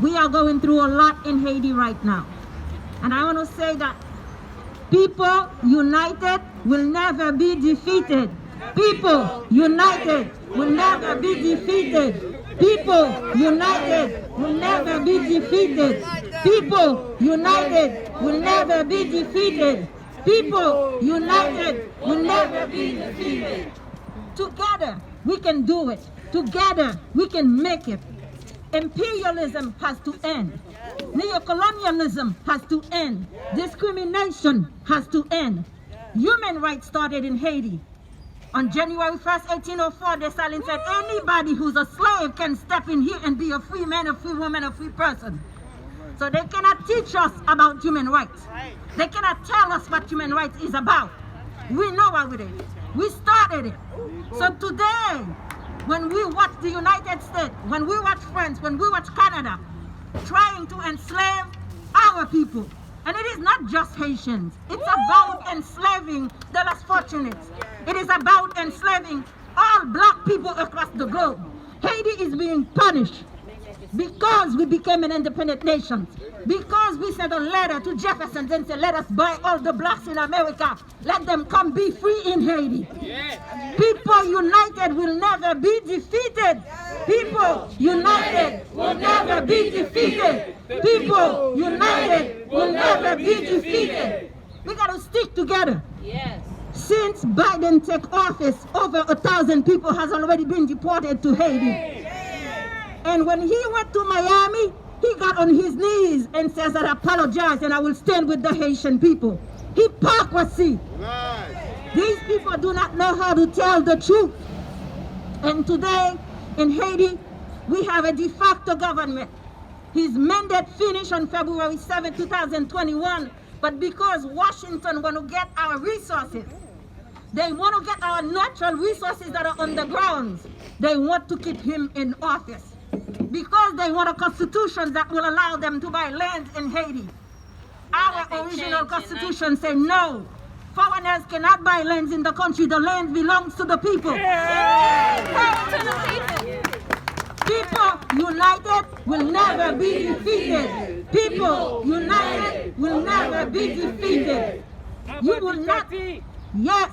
We are going through a lot in Haiti right now. And I want to say that people united will never be defeated. People united will never be defeated. People united will never be defeated. People united will never be defeated. People united will never be defeated. Together we can do it. Together we can make it. Imperialism has to end. Neocolonialism has to end. Discrimination has to end. Human rights started in Haiti. On January 1st, 1804, Dessalines said anybody who's a slave can step in here and be a free man, a free woman, a free person. So they cannot teach us about human rights. They cannot tell us what human rights is about. We know what it is. We started it. So today, when we watch the United States, when we watch France, when we watch Canada, trying to enslave our people, and it is not just Haitians, it's about enslaving the less fortunate. It is about enslaving all black people across the globe. Haiti is being punished because we became an independent nation, because we sent a letter to Jefferson and said, let us buy all the blacks in America, let them come be free in Haiti. People united will never be defeated. People united will never be defeated. People united will never be defeated. We got to stick together. Yes. Since Biden took office, over 1,000 people has already been deported to Haiti. And when he went to Miami, he got on his knees and says, I apologize and I will stand with the Haitian people. Hypocrisy. These people do not know how to tell the truth. And today, in Haiti, we have a de facto government. His mandate finished on February 7, 2021. But because Washington want to get our resources, they want to get our natural resources that are on the ground, they want to keep him in office. Because they want a constitution that will allow them to buy land in Haiti. Our original constitution says no. Foreigners cannot buy lands in the country. The land belongs to the people. People united will never be defeated. People united will never be defeated. You will not, yes,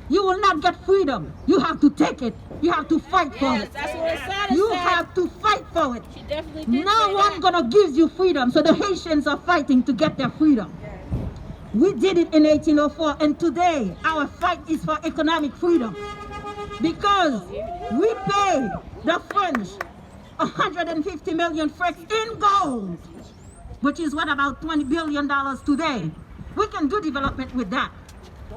you will not get freedom. You have to take it. You have to fight for it. That's what Asada You said. have to fight for it. She definitely did No say one that. gonna give you freedom. So the Haitians are fighting to get their freedom. We did it in 1804, and today our fight is for economic freedom. Because we pay the French 150 million francs in gold, which is what, about $20 billion today. We can do development with that.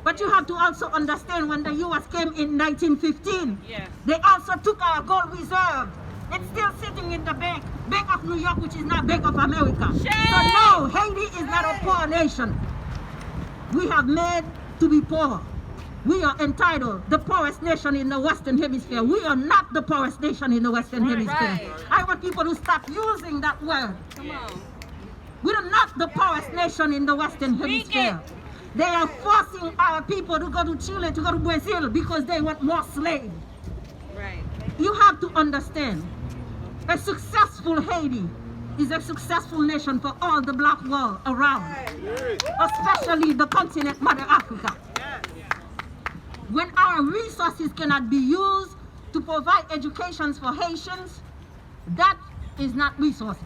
But you have to also understand when the U.S. came in 1915, they also took our gold reserve. It's still sitting in the Bank of New York, which is not Bank of America. So no, Haiti is not a poor nation. We have made to be poor. We are entitled, the poorest nation in the Western Hemisphere. We are not the poorest nation in the Western Hemisphere. I want people to stop using that word. Come on. We are not the poorest nation in the Western Hemisphere. They are forcing our people to go to Chile, to go to Brazil, because they want more slaves. Right. You have to understand, a successful Haiti is a successful nation for all the black world around, especially the continent Mother Africa. When our resources cannot be used to provide educations for Haitians, that is not resources.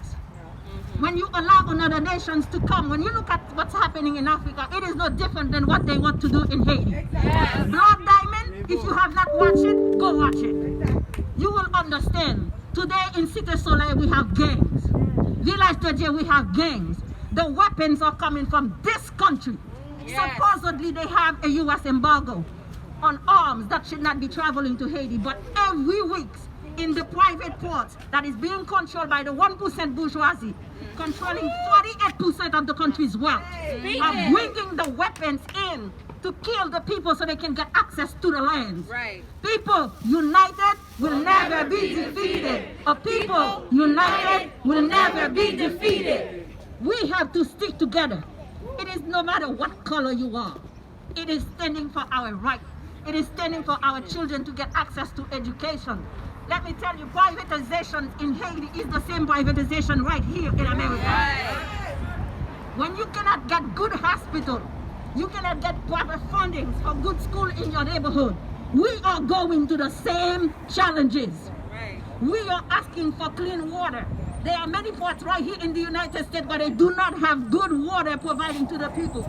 When you allow other nations to come, when you look at what's happening in Africa, it is no different than what they want to do in Haiti. Blood Diamond, if you have not watched it, go watch it. You will understand. Today in Cité Soleil we have gangs. Village de Dieu we have gangs. The weapons are coming from this country. Supposedly they have a U.S. embargo on arms that should not be traveling to Haiti, but every week in the private ports that is being controlled by the 1% bourgeoisie, controlling 48% of the country's wealth, are bringing the weapons in to kill the people so they can get access to the lands. Right. People united will never be defeated. A people united will never be defeated. We have to stick together. It is no matter what color you are. It is standing for our right. It is standing for our children to get access to education. Let me tell you, privatization in Haiti is the same privatization right here in America. Right. When you cannot get good hospital, you cannot get proper funding for good school in your neighborhood, we are going to the same challenges. Right. We are asking for clean water. There are many parts right here in the United States where they do not have good water providing to the people.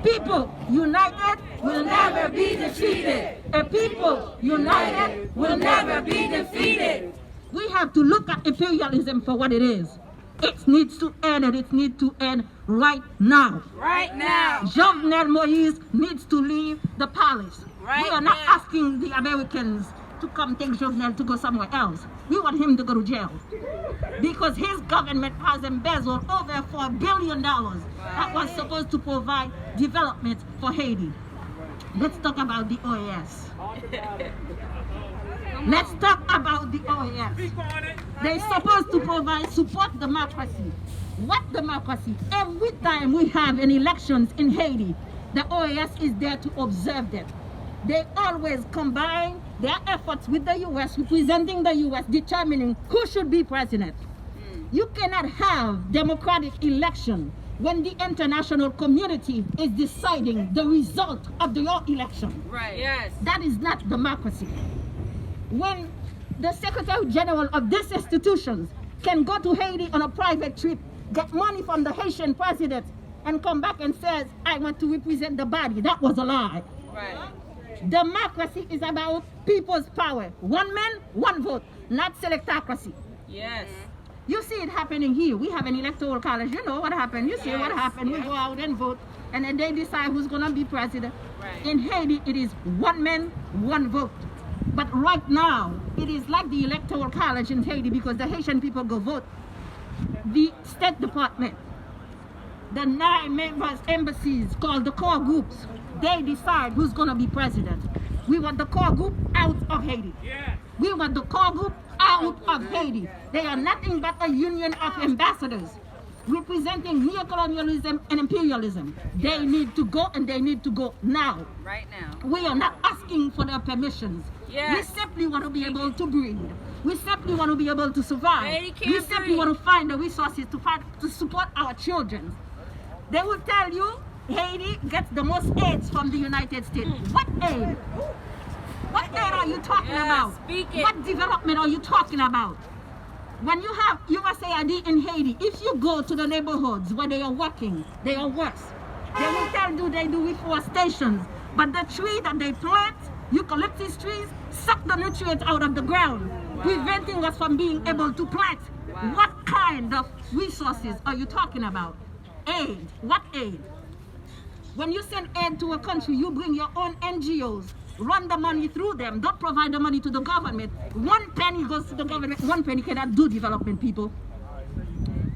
People united will never be defeated. A people united will never be defeated. We have to look at imperialism for what it is. It needs to end, and it needs to end right now. Right now. Jovenel Moïse needs to leave the palace. Right We are not now. asking the Americans to come take Jovenel to go somewhere else. We want him to go to jail. Because his government has embezzled over $4 billion that was supposed to provide development for Haiti. Let's talk about the OAS. Let's talk about the OAS. They're supposed to provide support democracy. What democracy? Every time we have an elections in Haiti, the OAS is there to observe them. They always combine their efforts with the U.S., representing the U.S., determining who should be president. You cannot have democratic election when the international community is deciding the result of your election. Right. Yes. That is not democracy. When the Secretary General of these institutions can go to Haiti on a private trip, get money from the Haitian president, and come back and says, I want to represent the body, that was a lie. Right. Democracy is about people's power. One man, one vote, not selectocracy. Yes. You see it happening here. We have an electoral college. You know what happened. You see what happened. We go out and vote, and then they decide who's going to be president. Right. In Haiti, it is one man, one vote. But right now, it is like the electoral college in Haiti because the Haitian people go vote. The State Department, the 9 members embassies called the core groups, they decide who's going to be president. We want the core group out of Haiti. We want the core group out of Haiti. They are nothing but a union of ambassadors representing neocolonialism and imperialism. They need to go, and they need to go now. Right now. We are not asking for their permissions. Yes. We simply want to be able to breed. We simply want to be able to survive. Haiti can't We simply breathe. want to find the resources to support our children. They will tell you Haiti gets the most aids from the United States. What aid? What aid are you talking about? Speak it. What development are you talking about? When you have USAID in Haiti, if you go to the neighborhoods where they are working, they are worse. They will tell you they do reforestation, but the tree that they plant, eucalyptus trees, suck the nutrients out of the ground, preventing us from being able to plant. What kind of resources are you talking about? Aid. What aid? When you send aid to a country, you bring your own NGOs, run the money through them, don't provide the money to the government. 1 penny goes to the government, 1 penny cannot do development, people.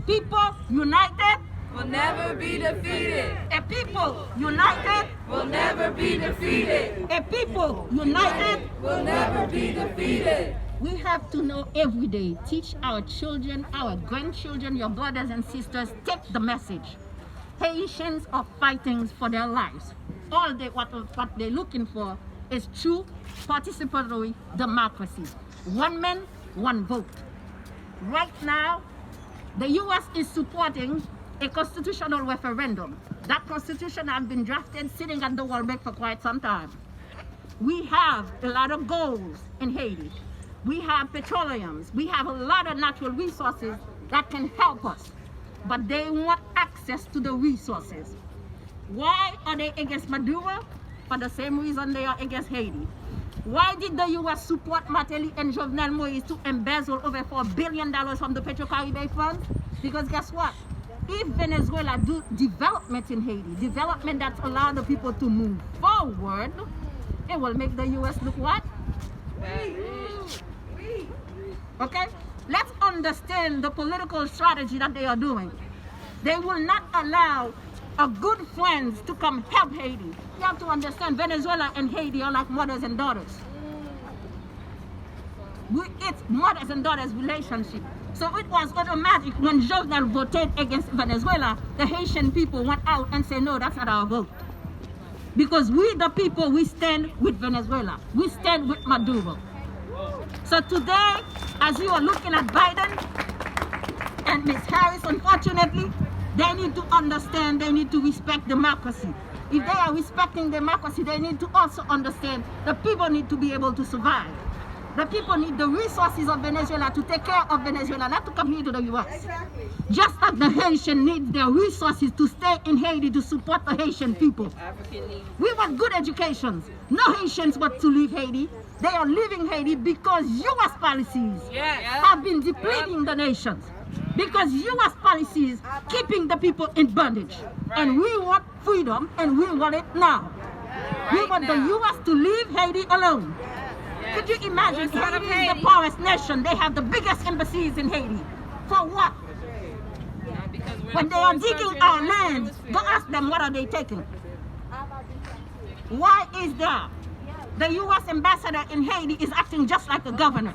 People united Will never be defeated. a people united, Will never be defeated. a people united. Will never be defeated. We have to know every day, teach our children, our grandchildren, your brothers and sisters, take the message. Haitians are fighting for their lives. All what they're looking for is true participatory democracy. 1 man, 1 vote. Right now, the U.S. is supporting a constitutional referendum. That constitution has been drafted, sitting at the World Bank for quite some time. We have a lot of goals in Haiti. We have petroleums. We have a lot of natural resources that can help us. But they want access to the resources. Why are they against Maduro? For the same reason they are against Haiti. Why did the U.S. support Martelly and Jovenel Moïse to embezzle over $4 billion from the Petro-Caribbean funds? Because guess what? If Venezuela do development in Haiti, development that allows the people to move forward, it will make the U.S. look what? Okay? Let's understand the political strategy that they are doing. They will not allow a good friends to come help Haiti. You have to understand Venezuela and Haiti are like mothers and daughters. It's mothers and daughters relationship. So it was automatic when Jovenel voted against Venezuela, the Haitian people went out and said, no, that's not our vote. Because we, the people, we stand with Venezuela. We stand with Maduro. So today, as you are looking at Biden and Ms. Harris, unfortunately, they need to understand, they need to respect democracy. If they are respecting democracy, they need to also understand the people need to be able to survive. The people need the resources of Venezuela to take care of Venezuela, not to come here to the U.S. Exactly. Just like the Haitian needs their resources to stay in Haiti to support the Haitian people. African needs. We want good educations. No Haitians want to leave Haiti. They are leaving Haiti because U.S. policies Yes. have been depleting the nations. Because U.S. policies keeping the people in bondage. And we want freedom, and we want it now. We want the U.S. to leave Haiti alone. Could you imagine? Haiti is the poorest nation. They have the biggest embassies in Haiti. For what? When they are digging our land, go ask them what are they taking. Why is that? The U.S. ambassador in Haiti is acting just like a governor,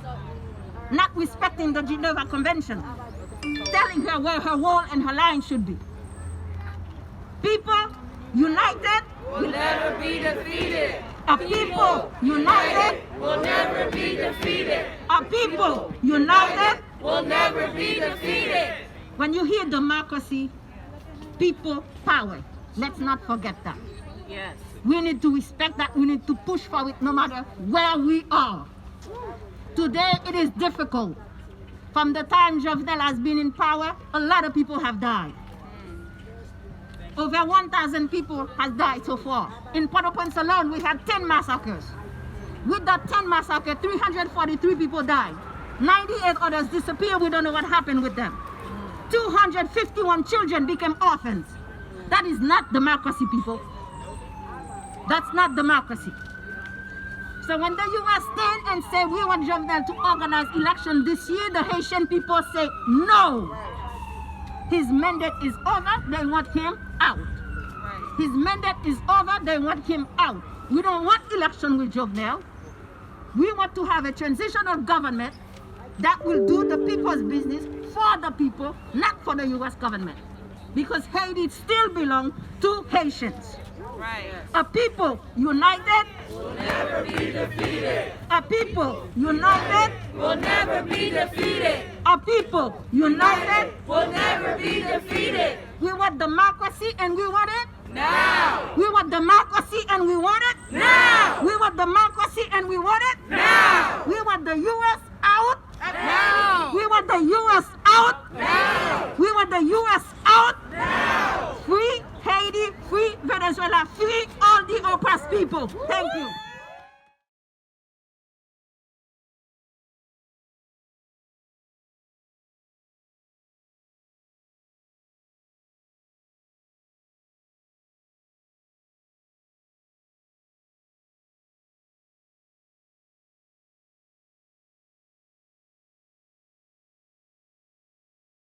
not respecting the Geneva Convention, telling her where her role and her line should be. People united Will never be defeated. A people united Will never be defeated. A people united. Will never be defeated. When you hear democracy, people power. Let's not forget that. Yes. We need to respect that. We need to push for it no matter where we are. Today it is difficult. From the time Jovenel has been in power, a lot of people have died. Over 1,000 people has died so far. In Port-au-Prince alone, we had 10 massacres. With that 10 massacres, 343 people died. 98 others disappeared. We don't know what happened with them. 251 children became orphans. That is not democracy, people. That's not democracy. So when the U.S. stand and say we want Jovenel to organize election this year, the Haitian people say no. His mandate is over, they want him out. His mandate is over, they want him out. We don't want election with Jovenel. We want to have a transitional government that will do the people's business for the people, not for the U.S. government. Because Haiti still belongs to Haitians. Right. A people united Will never be defeated. A people united. Will never be defeated. A people united. Will never be defeated. We want democracy and we want it Now. We want democracy and we want it Now. We want democracy and we want it Now. We want the U.S. out. Now. We want the U.S. out. Now. We want the U.S. out. Now. Free Haiti, free Venezuela, free all the oppressed people. Thank you.